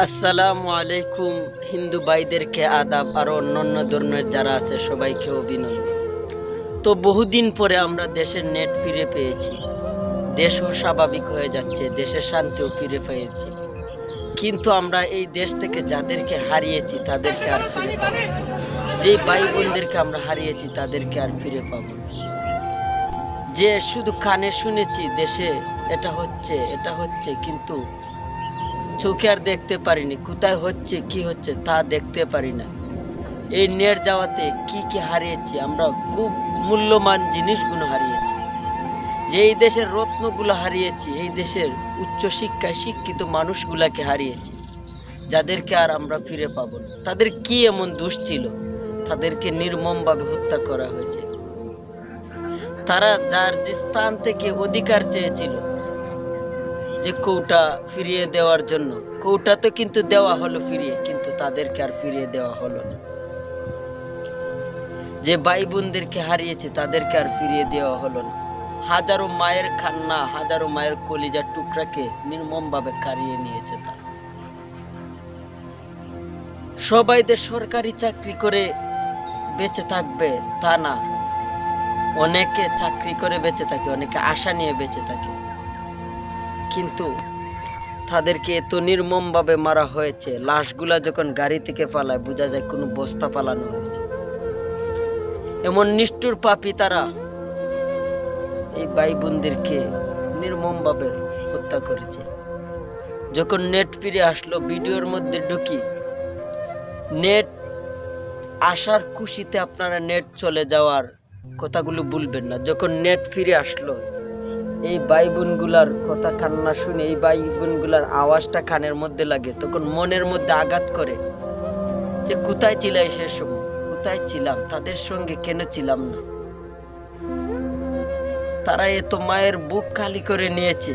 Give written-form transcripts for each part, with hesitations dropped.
আসসালামু আলাইকুম। হিন্দু ভাইদেরকে আদাব, আরও অন্যান্য ধর্মের যারা আছে সবাইকে অভিনন্দন। তো বহুদিন পরে আমরা দেশের নেট ফিরে পেয়েছি, দেশও স্বাভাবিক হয়ে যাচ্ছে, দেশের শান্তিও ফিরে পেয়েছি। কিন্তু আমরা এই দেশ থেকে যাদেরকে হারিয়েছি তাদেরকে আর ফিরে পাবো না। যেই ভাই বোনদেরকে আমরা হারিয়েছি তাদেরকে আর ফিরে পাবো না। যে শুধু কানে শুনেছি দেশে এটা হচ্ছে কিন্তু চোখে আর দেখতে পারিনি, কোথায় হচ্ছে কি হচ্ছে তা দেখতে পারি না। এই নেট যাওয়াতে কি কি হারিয়েছি আমরা, খুব মূল্যবান জিনিসগুলো হারিয়েছি। যে এই দেশের রত্নগুলো হারিয়েছি, এই দেশের উচ্চ শিক্ষায় শিক্ষিত মানুষগুলাকে হারিয়েছি, যাদেরকে আর আমরা ফিরে পাবো না। তাদের কি এমন দোষ ছিল তাদেরকে নির্মমভাবে হত্যা করা হয়েছে? তারা যার যে স্থান থেকে অধিকার চেয়েছিল যে কৌটা ফিরিয়ে দেওয়ার জন্য, কৌটা তো কিন্তু দেওয়া হলো ফিরিয়ে, কিন্তু তাদেরকে আর ফিরিয়ে দেওয়া হলো না। যে ভাই বোনদেরকে হারিয়েছে তাদেরকে আর ফিরিয়ে দেওয়া হলো না। হাজারো মায়ের কান্না, হাজারো মায়ের কলিজার টুকরাকে নির্মমভাবে কারিয়ে নিয়েছে তারা। সবাই যে সরকারি চাকরি করে বেঁচে থাকবে তা না, অনেকে চাকরি করে বেঁচে থাকে, অনেকে আশা নিয়ে বেঁচে থাকে, কিন্তু তাদেরকে এত নির্মমভাবে মারা হয়েছে। লাশগুলা যখন গাড়ি থেকে পালায় বোঝা যায় কোনো বস্তা পালানো হয়েছে। এমন নিষ্ঠুর পাপী তারা এই ভাই বোনদেরকে নির্মমভাবে হত্যা করেছে। যখন নেট ফিরে আসলো, ভিডিওর মধ্যে ঢুকি, নেট আসার খুশিতে আপনারা নেট চলে যাওয়ার কথাগুলো ভুলবেন না। যখন নেট ফিরে আসলো, এই ভাই বোনগুলার কথা কান্না শুনে, এই ভাই বোনগুলার আওয়াজটা কানের মধ্যে লাগে, তখন মনের মধ্যে আঘাত করে যে কোথায় ছিলাম সে সময়, কোথায় ছিলাম, তাদের সঙ্গে কেন ছিলাম না। তারা এত মায়ের বুক খালি করে নিয়েছে,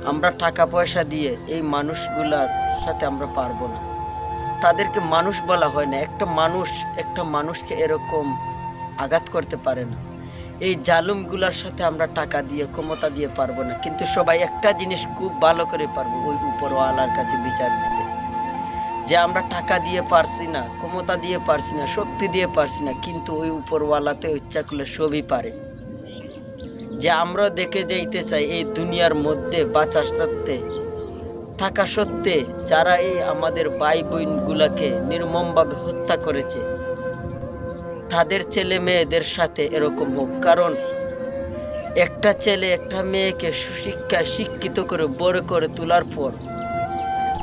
আমরা টাকা পয়সা দিয়ে এই মানুষগুলার সাথে আমরা পারবো না। তাদেরকে মানুষ বলা হয় না। একটা মানুষকে এরকম আঘাত করতে পারে না। এই জালুমগুলার সাথে আমরা টাকা দিয়ে, ক্ষমতা দিয়ে পারবো না। কিন্তু সবাই একটা জিনিস খুব ভালো করে পারবো, ওই উপরওয়ালার কাছে বিচার দিতে, যে আমরা টাকা দিয়ে পারছি না, ক্ষমতা দিয়ে পারছি না, শক্তি দিয়ে পারছি না, কিন্তু ওই উপরওয়ালাতে ইচ্ছা করলে সবই পারে। যে আমরা দেখে যাইতে চাই এই দুনিয়ার মধ্যে বাঁচা সত্ত্বে, থাকা সত্ত্বে যারা এই আমাদের ভাই বোনগুলাকে নির্মমভাবে হত্যা করেছে, তাদের ছেলে মেয়েদের সাথে এরকম হোক। কারণ একটা ছেলে একটা মেয়েকে সুশিক্ষায় শিক্ষিত করে বড় করে তোলার পর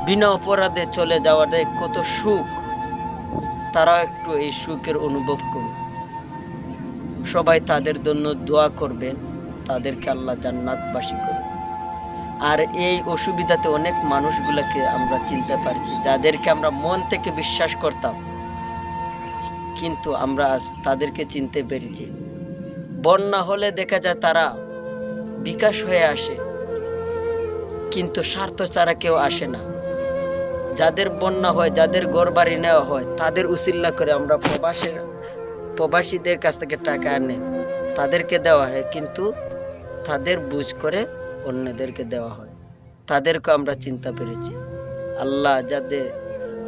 বিনা অপরাধে চলে যাওয়াটাই কত সুখ, তারা একটু এই সুখের অনুভব করুন। সবাই তাদের জন্য দোয়া করবেন, তাদেরকে আল্লাহ জান্নাতবাসী করুন। আর এই অসুবিধাতে অনেক মানুষগুলোকে আমরা চিনতে পারছি, যাদেরকে আমরা মন থেকে বিশ্বাস করতাম, কিন্তু আমরা আজ তাদেরকে চিনতে পেরেছি। বন্যা হলে দেখা যায় তারা বিকাশ হয়ে আসে, কিন্তু স্বার্থ ছাড়া কেউ আসে না। যাদের বন্যা হয়, যাদের ঘরবাড়ি নেওয়া হয়, তাদের উসিল্লা করে আমরা প্রবাসীদের কাছ থেকে টাকা আনে তাদেরকে দেওয়া হয়, কিন্তু তাদের বুঝ করে অন্যদেরকে দেওয়া হয়। তাদেরকে আমরা চিন্তা পেরেছি। আল্লাহ যাতে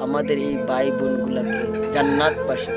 আমাদের এই ভাই বোনগুলাকে জান্নাতবাসী